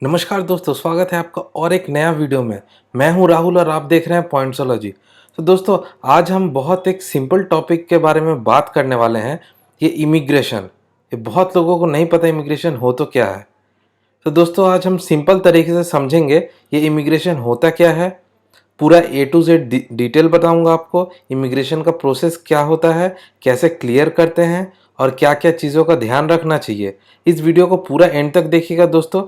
नमस्कार दोस्तों, स्वागत है आपका और एक नया वीडियो में। मैं हूं राहुल और आप देख रहे हैं पॉइंट्सोलॉजी। तो दोस्तों, आज हम बहुत एक सिंपल टॉपिक के बारे में बात करने वाले हैं, ये इमिग्रेशन। ये बहुत लोगों को नहीं पता इमिग्रेशन हो तो क्या है। तो दोस्तों, आज हम सिंपल तरीके से समझेंगे ये इमिग्रेशन होता क्या है। पूरा ए टू जेड डिटेल बताऊंगा आपको, इमिग्रेशन का प्रोसेस क्या होता है, कैसे क्लियर करते हैं और क्या क्या चीज़ों का ध्यान रखना चाहिए। इस वीडियो को पूरा एंड तक देखिएगा दोस्तों।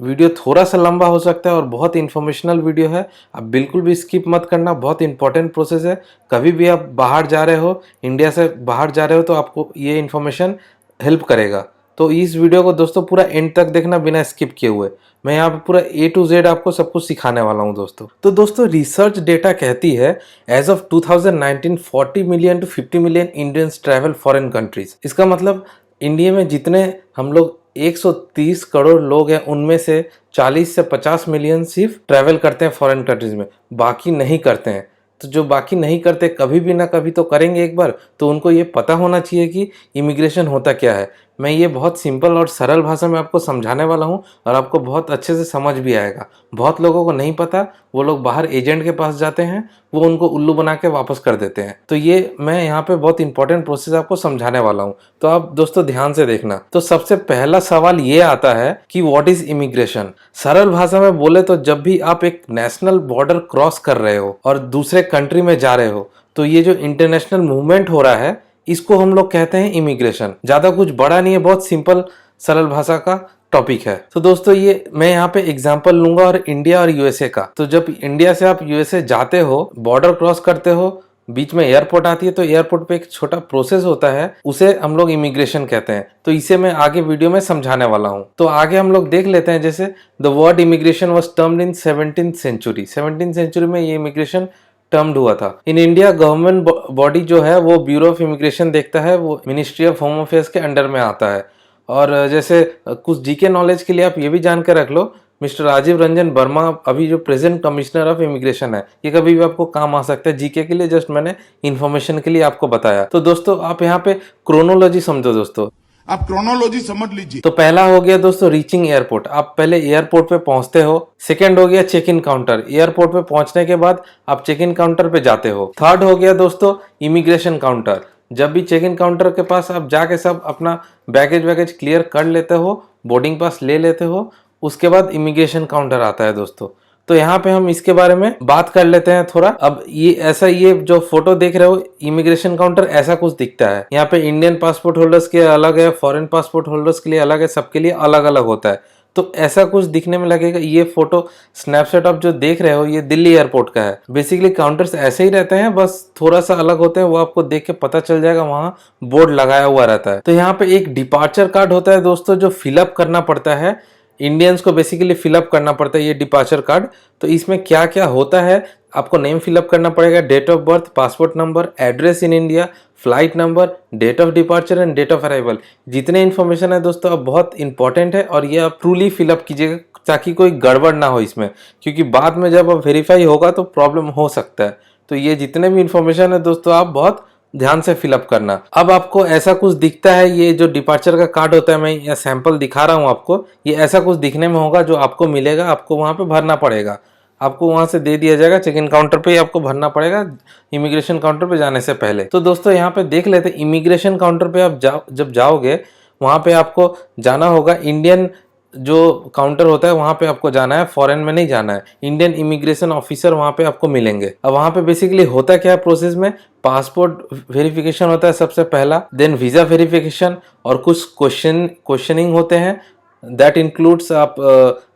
वीडियो थोड़ा सा लंबा हो सकता है और बहुत इन्फॉर्मेशनल वीडियो है, आप बिल्कुल भी स्किप मत करना। बहुत इंपॉर्टेंट प्रोसेस है। कभी भी आप बाहर जा रहे हो, इंडिया से बाहर जा रहे हो, तो आपको ये इन्फॉर्मेशन हेल्प करेगा। तो इस वीडियो को दोस्तों पूरा एंड तक देखना बिना स्किप किए हुए। मैं यहाँ पे पूरा ए टू जेड आपको सब कुछ सिखाने वाला हूँ दोस्तों। तो दोस्तों, रिसर्च डेटा कहती है as of 2019 40 million to 50 million Indians travel foreign countries. इसका मतलब इंडिया में जितने हम लोग 130 करोड़ लोग हैं, उनमें से 40 से 50 मिलियन सिर्फ ट्रैवल करते हैं फॉरेन कंट्रीज में, बाकी नहीं करते हैं। तो जो बाकी नहीं करते, कभी भी ना कभी तो करेंगे एक बार, तो उनको ये पता होना चाहिए कि इमिग्रेशन होता क्या है। मैं ये बहुत सिंपल और सरल भाषा में आपको समझाने वाला हूँ और आपको बहुत अच्छे से समझ भी आएगा। बहुत लोगों को नहीं पता, वो लोग बाहर एजेंट के पास जाते हैं, वो उनको उल्लू बना के वापस कर देते हैं। तो ये मैं यहाँ पे बहुत इंपॉर्टेंट प्रोसेस आपको समझाने वाला हूँ, तो आप दोस्तों ध्यान से देखना। तो सबसे पहला सवाल ये आता है कि व्हाट इज इमिग्रेशन। सरल भाषा में बोले तो जब भी आप एक नेशनल बॉर्डर क्रॉस कर रहे हो और दूसरे कंट्री में जा रहे हो, तो ये जो इंटरनेशनल मूवमेंट हो रहा है, इसको हम लोग कहते हैं इमिग्रेशन। ज्यादा कुछ बड़ा नहीं है, बहुत सिंपल सरल भाषा का टॉपिक है। तो दोस्तों, ये मैं यहाँ पे एग्जांपल लूंगा और इंडिया और यूएसए का। तो जब इंडिया से आप यूएसए जाते हो, बॉर्डर क्रॉस करते हो, बीच में एयरपोर्ट आती है, तो एयरपोर्ट पे एक छोटा प्रोसेस होता है, उसे हम लोग इमिग्रेशन कहते हैं। तो इसे मैं आगे वीडियो में समझाने वाला हूँ। तो आगे हम लोग देख लेते हैं। जैसे the word immigration was termed in 17th century. 17th century में ये इमिग्रेशन टर्म्ड हुआ था। इन इंडिया गवर्नमेंट बॉडी जो है वो ब्यूरो ऑफ इमिग्रेशन देखता है, वो मिनिस्ट्री ऑफ होम अफेयर्स के अंडर में आता है। और जैसे कुछ जीके नॉलेज के लिए आप ये भी जान के रख लो, मिस्टर राजीव रंजन वर्मा अभी जो प्रेजेंट कमिश्नर ऑफ इमिग्रेशन है, ये कभी भी आपको काम आ सकता है। जीके के लिए जस्ट मैंने इन्फॉर्मेशन के लिए आपको बताया। तो दोस्तों, आप यहाँ पे क्रोनोलॉजी समझो दोस्तों, आप क्रोनोलॉजी समझ लीजिए। तो पहला हो गया दोस्तों रीचिंग एयरपोर्ट, आप पहले एयरपोर्ट पे पहुंचते हो। सेकंड हो गया चेक इन काउंटर, एयरपोर्ट पे पहुंचने के बाद आप चेक इन काउंटर पे जाते हो। थर्ड हो गया दोस्तों इमिग्रेशन काउंटर, जब भी चेक इन काउंटर के पास आप जाके सब अपना बैगेज वैगेज क्लियर कर लेते हो, बोर्डिंग पास ले लेते हो, उसके बाद इमिग्रेशन काउंटर आता है दोस्तों। तो यहाँ पे हम इसके बारे में बात कर लेते हैं थोड़ा। अब ये जो फोटो देख रहे हो, इमिग्रेशन काउंटर ऐसा कुछ दिखता है। यहाँ पे इंडियन पासपोर्ट होल्डर्स के अलग है, फॉरेन पासपोर्ट होल्डर्स के लिए अलग है, सबके लिए अलग अलग होता है। तो ऐसा कुछ दिखने में लगेगा। ये फोटो स्नैपशॉट आप जो देख रहे हो, ये दिल्ली एयरपोर्ट का है। बेसिकली काउंटर्स ऐसे ही रहते हैं, बस थोड़ा सा अलग होते हैं, वो आपको देख के पता चल जाएगा, वहाँ बोर्ड लगाया हुआ रहता है। तो यहाँ पे एक डिपार्चर कार्ड होता है दोस्तों, जो फिलअप करना पड़ता है। इंडियंस को बेसिकली फिलअप करना पड़ता है ये डिपार्चर कार्ड। तो इसमें क्या क्या होता है, आपको नेम फिलअप करना पड़ेगा, date of birth, passport number, address in India, flight number, date of departure and date of arrival. जितने इन्फॉर्मेशन है दोस्तों, अब बहुत इंपॉर्टेंट है और ये आप ट्रूली फिलअप कीजिएगा ताकि कोई गड़बड़ ना हो इसमें, क्योंकि बाद में जब वेरीफाई होगा तो प्रॉब्लम हो सकता है। तो ये जितने भी इन्फॉर्मेशन है दोस्तों, आप बहुत ध्यान से फिलअप करना। अब आपको ऐसा कुछ दिखता है, ये जो डिपार्चर का कार्ड होता है, मैं यह सैंपल दिखा रहा हूँ आपको, ये ऐसा कुछ दिखने में होगा जो आपको मिलेगा। आपको वहां पे भरना पड़ेगा, आपको वहां से दे दिया जाएगा, चेक इन काउंटर पे ही आपको भरना पड़ेगा इमिग्रेशन काउंटर पे जाने से पहले। तो दोस्तों, यहाँ पे देख लेते हैं, इमिग्रेशन काउंटर पे आप जब जाओगे, वहां पे आपको जाना होगा। इंडियन जो काउंटर होता है वहां पे आपको जाना है, फॉरेन में नहीं जाना है। इंडियन इमिग्रेशन ऑफिसर वहां पे आपको मिलेंगे। अब वहां पे बेसिकली होता क्या है प्रोसेस में, पासपोर्ट वेरिफिकेशन होता है सबसे पहला, देन वीजा वेरिफिकेशन और कुछ क्वेश्चनिंग होते हैं। दैट इंक्लूड्स आप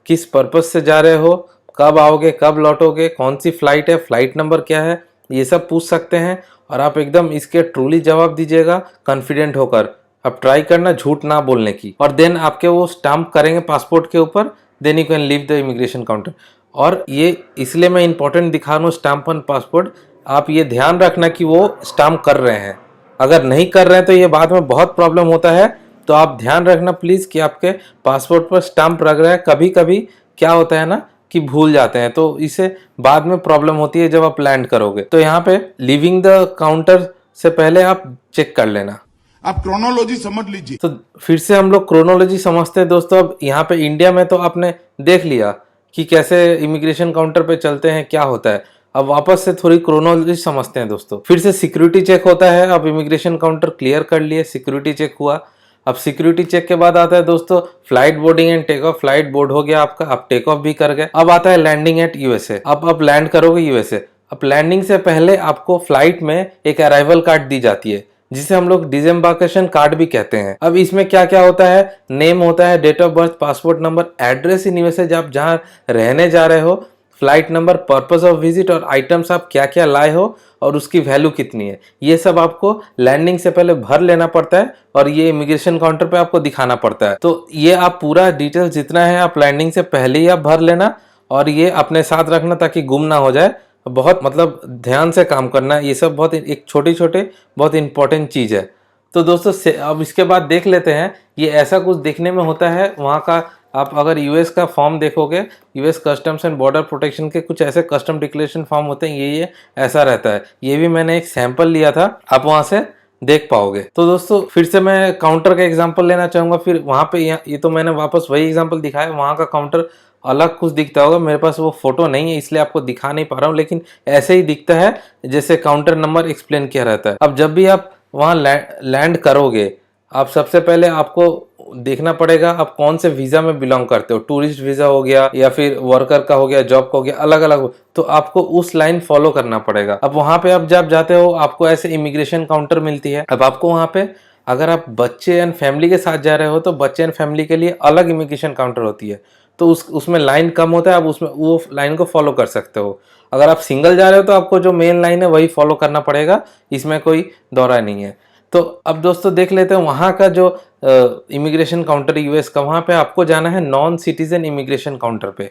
किस पर्पज से जा रहे हो, कब आओगे, कब लौटोगे, कौन सी फ्लाइट है, फ्लाइट नंबर क्या है, ये सब पूछ सकते हैं। और आप एकदम इसके ट्रूली जवाब दीजिएगा कॉन्फिडेंट होकर। अब ट्राई करना झूठ ना बोलने की। और देन आपके वो स्टाम्प करेंगे पासपोर्ट के ऊपर, then you can leave the immigration counter. और ये इसलिए मैं इंपॉर्टेंट दिखा रहा हूँ स्टाम्प ऑन पासपोर्ट, आप ये ध्यान रखना कि वो स्टाम्प कर रहे हैं। अगर नहीं कर रहे हैं तो ये बाद में बहुत प्रॉब्लम होता है। तो आप ध्यान रखना प्लीज कि आपके पासपोर्ट पर स्टाम्प लग रहा है। कभी कभी क्या होता है ना कि भूल जाते हैं, तो इसे बाद में प्रॉब्लम होती है जब आप लैंड करोगे। तो यहाँ पे लिविंग द काउंटर से पहले आप चेक कर लेना। आप क्रोनोलॉजी समझ लीजिए। तो फिर से हम लोग क्रोनोलॉजी समझते हैं दोस्तों। अब यहाँ पे इंडिया में तो आपने देख लिया कि कैसे इमिग्रेशन काउंटर पे चलते हैं, क्या होता है। अब वापस से थोड़ी क्रोनोलॉजी समझते हैं दोस्तों। फिर से सिक्योरिटी चेक होता है। अब इमिग्रेशन काउंटर क्लियर कर लिए, सिक्योरिटी चेक हुआ। अब सिक्योरिटी चेक के बाद आता है दोस्तों flight boarding and take off. Flight board हो गया आपका, आप टेक ऑफ भी कर गए। अब आता है लैंडिंग एट यूएसए। अब आप लैंड करोगे यूएसए। अब लैंडिंग से पहले आपको फ्लाइट में एक अराइवल कार्ड दी जाती है, जिसे हम लोग डिसएम्बार्केशन कार्ड भी कहते हैं। अब इसमें क्या क्या होता है, नेम होता है, date of birth, passport number, address in USA आप जहां रहने जा रहे हो, flight number, purpose of visit और आइटम्स आप क्या क्या लाए हो और उसकी वैल्यू कितनी है, ये सब आपको लैंडिंग से पहले भर लेना पड़ता है और ये इमिग्रेशन काउंटर पे आपको दिखाना पड़ता है। तो ये आप पूरा डिटेल्स जितना है आप लैंडिंग से पहले ही आप भर लेना और ये अपने साथ रखना ताकि गुम ना हो जाए। बहुत मतलब ध्यान से काम करना है। ये सब बहुत एक छोटे छोटे बहुत इंपॉर्टेंट चीज़ है। तो दोस्तों अब इसके बाद देख लेते हैं, ये ऐसा कुछ देखने में होता है वहाँ का। आप अगर यूएस का फॉर्म देखोगे, US customs and border protection के कुछ ऐसे कस्टम डिक्लेरेशन फॉर्म होते हैं, ये ऐसा रहता है। ये भी मैंने एक सैंपल लिया था, आप वहाँ से देख पाओगे। तो दोस्तों फिर से मैं काउंटर का एग्जांपल लेना चाहूँगा। फिर वहाँ पे ये तो मैंने वापस वही एग्जांपल दिखाया, वहाँ का काउंटर अलग कुछ दिखता होगा। मेरे पास वो फोटो नहीं है इसलिए आपको दिखा नहीं पा रहा हूँ, लेकिन ऐसे ही दिखता है जैसे काउंटर नंबर एक्सप्लेन किया रहता है। अब जब भी आप वहाँ लैंड करोगे, आप सबसे पहले आपको देखना पड़ेगा आप कौन से वीजा में बिलोंग करते हो। टूरिस्ट वीजा हो गया या फिर वर्कर का हो गया, जॉब का हो गया, अलग अलग तो आपको उस लाइन फॉलो करना पड़ेगा। अब वहां पे आप जब जाते हो आपको ऐसे इमिग्रेशन काउंटर मिलती है। अब आपको वहां पे अगर आप बच्चे एंड फैमिली के साथ जा रहे हो तो बच्चे एंड फैमिली के लिए अलग इमिग्रेशन काउंटर होती है, तो उसमें लाइन कम होता है, आप उसमें वो लाइन को फॉलो कर सकते हो। अगर आप सिंगल जा रहे हो तो आपको जो मेन लाइन है वही फॉलो करना पड़ेगा, इसमें कोई दौरा नहीं है। तो अब दोस्तों देख लेते हैं वहाँ का जो इमिग्रेशन काउंटर यूएस का, वहाँ पे आपको जाना है नॉन सिटीजन इमिग्रेशन काउंटर पे।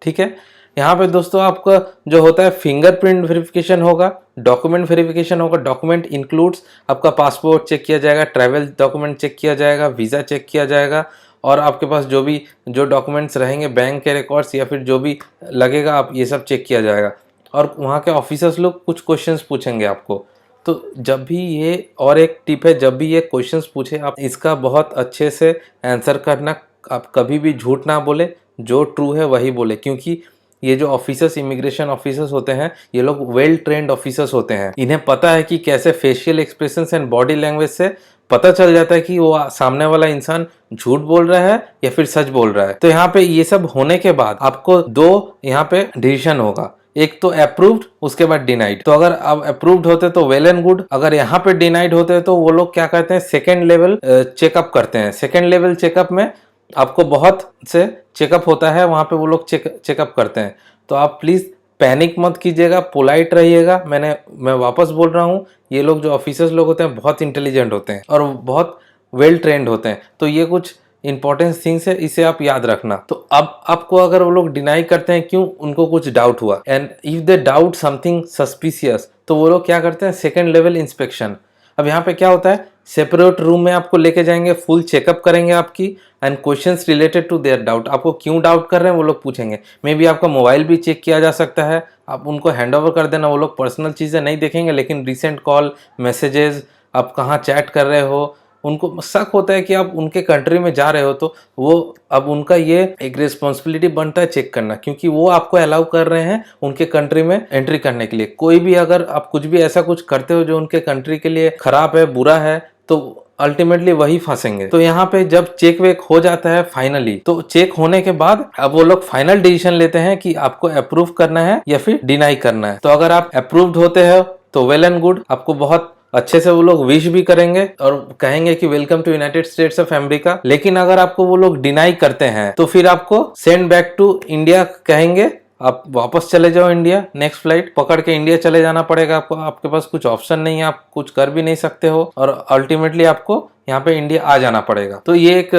ठीक है, यहाँ पे दोस्तों आपका जो होता है फिंगरप्रिंट वेरिफिकेशन होगा, डॉक्यूमेंट वेरिफिकेशन होगा। डॉक्यूमेंट इंक्लूड्स आपका पासपोर्ट चेक किया जाएगा, ट्रैवल डॉक्यूमेंट चेक किया जाएगा, वीज़ा चेक किया जाएगा और आपके पास जो डॉक्यूमेंट्स रहेंगे, बैंक के रिकॉर्ड्स या फिर जो भी लगेगा, आप ये सब चेक किया जाएगा। और वहाँ के ऑफिसर्स लोग कुछ क्वेश्चंस पूछेंगे आपको। तो जब भी ये, और एक टिप है, जब भी ये क्वेश्चंस पूछे आप इसका बहुत अच्छे से आंसर करना। आप कभी भी झूठ ना बोले, जो ट्रू है वही बोले, क्योंकि ये जो ऑफिसर्स, इमिग्रेशन ऑफिसर्स होते हैं, ये लोग वेल ट्रेंड ऑफिसर्स होते हैं। इन्हें पता है कि कैसे facial expressions and body language से पता चल जाता है कि वो सामने वाला इंसान झूठ बोल रहा है या फिर सच बोल रहा है। तो यहाँ पे ये सब होने के बाद आपको दो यहाँ पे डिसीजन होगा, एक तो अप्रूव्ड, उसके बाद डिनाइड। तो अगर आप अप्रूव्ड होते तो वेल एंड गुड, अगर यहाँ पे डिनाइड होते तो वो लोग क्या करते हैं, सेकेंड लेवल चेकअप करते हैं। सेकेंड लेवल चेकअप में आपको बहुत से चेकअप होता है, वहाँ पे वो लोग चेकअप करते हैं। तो आप प्लीज़ पैनिक मत कीजिएगा, पोलाइट रहिएगा। मैं वापस बोल रहा हूँ, ये लोग जो ऑफिसर्स लोग होते हैं बहुत इंटेलिजेंट होते हैं और बहुत वेल ट्रेंड होते हैं। तो ये कुछ इंपॉर्टेंट थिंग्स है, इसे आप याद रखना। तो अब आपको अगर वो लोग डिनाई करते हैं, क्यों, उनको कुछ डाउट हुआ, and if they doubt something suspicious, तो वो लोग क्या करते हैं, सेकेंड लेवल इंस्पेक्शन। अब यहाँ पे क्या होता है, सेपरेट रूम में आपको लेके जाएंगे, फुल चेकअप करेंगे आपकी, and questions related to their doubt. आपको क्यों डाउट कर रहे हैं वो लोग पूछेंगे। मे बी आपका मोबाइल भी चेक किया जा सकता है, आप उनको हैंड ओवर कर देना। वो लोग पर्सनल चीज़ें नहीं देखेंगे, लेकिन रिसेंट कॉल, मैसेजेस, आप कहाँ चैट कर रहे हो, उनको शक होता है कि आप उनके कंट्री में जा रहे हो, तो वो अब उनका ये एक रिस्पॉन्सिबिलिटी बनता है चेक करना, क्योंकि वो आपको अलाउ कर रहे हैं उनके कंट्री में एंट्री करने के लिए। कोई भी अगर आप कुछ भी ऐसा कुछ करते हो जो उनके कंट्री के लिए खराब है, बुरा है, तो अल्टीमेटली वही फंसेंगे। तो यहाँ पे जब चेक वेक हो जाता है फाइनली, तो चेक होने के बाद अब वो लोग फाइनल डिसीजन लेते हैं कि आपको अप्रूव करना है या फिर डिनाई करना है। तो अगर आप अप्रूव्ड होते हो तो वेल एंड गुड, आपको बहुत अच्छे से वो लोग विश भी करेंगे और कहेंगे कि welcome to United States of America. लेकिन अगर आपको वो लोग डिनाई करते हैं तो फिर आपको सेंड बैक टू इंडिया कहेंगे, आप वापस चले जाओ इंडिया, नेक्स्ट फ्लाइट पकड़ के इंडिया चले जाना पड़ेगा आपको। आपके पास कुछ ऑप्शन नहीं है, आप कुछ कर भी नहीं सकते हो और अल्टीमेटली आपको यहाँ पे इंडिया आ जाना पड़ेगा। तो ये एक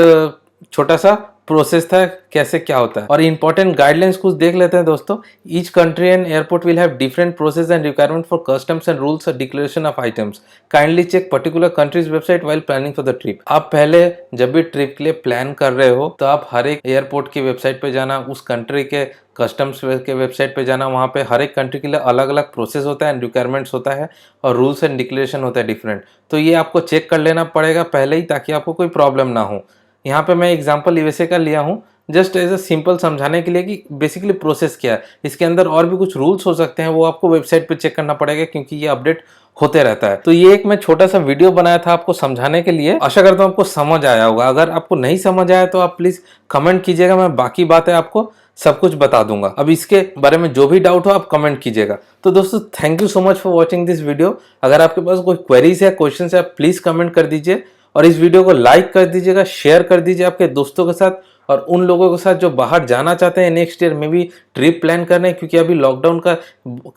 छोटा सा प्रोसेस था, कैसे क्या होता है। और इंपॉर्टेंट गाइडलाइंस कुछ देख लेते हैं दोस्तों। Each country and airport will have different process and requirement for customs and rules और declaration of items. Kindly check particular country's website while planning for the trip. आप पहले जब भी ट्रिप के लिए प्लान कर रहे हो तो आप हर एक एयरपोर्ट की वेबसाइट पे जाना, उस कंट्री के कस्टम्स के वेबसाइट पे जाना। वहाँ पे हर एक कंट्री के लिए अलग अलग प्रोसेस होता है एंड रिक्वायरमेंट्स होता है और रूल्स एंड डिक्लेरेशन होता है डिफरेंट। तो ये आपको चेक कर लेना पड़ेगा पहले ही, ताकि आपको कोई प्रॉब्लम ना हो। यहाँ पे मैं एग्जांपल यूएसए का लिया हूँ जस्ट एज अ सिंपल समझाने के लिए कि बेसिकली प्रोसेस क्या है। इसके अंदर और भी कुछ रूल्स हो सकते हैं, वो आपको वेबसाइट पे चेक करना पड़ेगा क्योंकि ये अपडेट होते रहता है। तो ये एक मैं छोटा सा वीडियो बनाया था आपको समझाने के लिए। आशा करता हूँ आपको समझ आया होगा। अगर आपको नहीं समझ आया तो आप प्लीज कमेंट कीजिएगा, मैं बाकी बातें आपको सब कुछ बता दूंगा। अब इसके बारे में जो भी डाउट हो आप कमेंट कीजिएगा। तो दोस्तों thank you so much for watching this video. अगर आपके पास कोई क्वेरीज या क्वेश्चन है आप प्लीज कमेंट कर दीजिए और इस वीडियो को लाइक कर दीजिएगा, शेयर कर दीजिए आपके दोस्तों के साथ और उन लोगों के साथ जो बाहर जाना चाहते हैं नेक्स्ट ईयर में भी ट्रिप प्लान करने, क्योंकि अभी लॉकडाउन का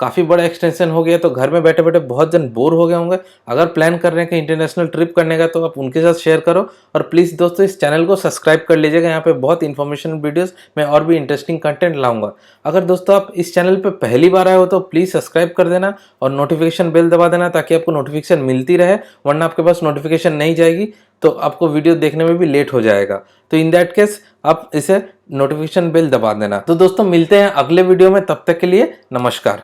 काफ़ी बड़ा एक्सटेंशन हो गया तो घर में बैठे बैठे बहुत जन बोर हो गए होंगे। अगर प्लान कर रहे हैं कि इंटरनेशनल ट्रिप करने का तो आप उनके साथ शेयर करो। और प्लीज़ दोस्तों इस चैनल को सब्सक्राइब कर लीजिएगा, यहाँ पे बहुत इन्फॉर्मेशन वीडियोस में और भी इंटरेस्टिंग कंटेंट लाऊंगा। अगर दोस्तों आप इस चैनल पे पहली बार आए हो तो प्लीज़ सब्सक्राइब कर देना और नोटिफिकेशन बेल दबा देना ताकि आपको नोटिफिकेशन मिलती रहे, वरना आपके पास नोटिफिकेशन नहीं जाएगी तो आपको वीडियो देखने में भी लेट हो जाएगा। तो इन दैट केस आप इसे नोटिफिकेशन बेल दबा देना। तो दोस्तों मिलते हैं अगले वीडियो में, तब तक के लिए नमस्कार।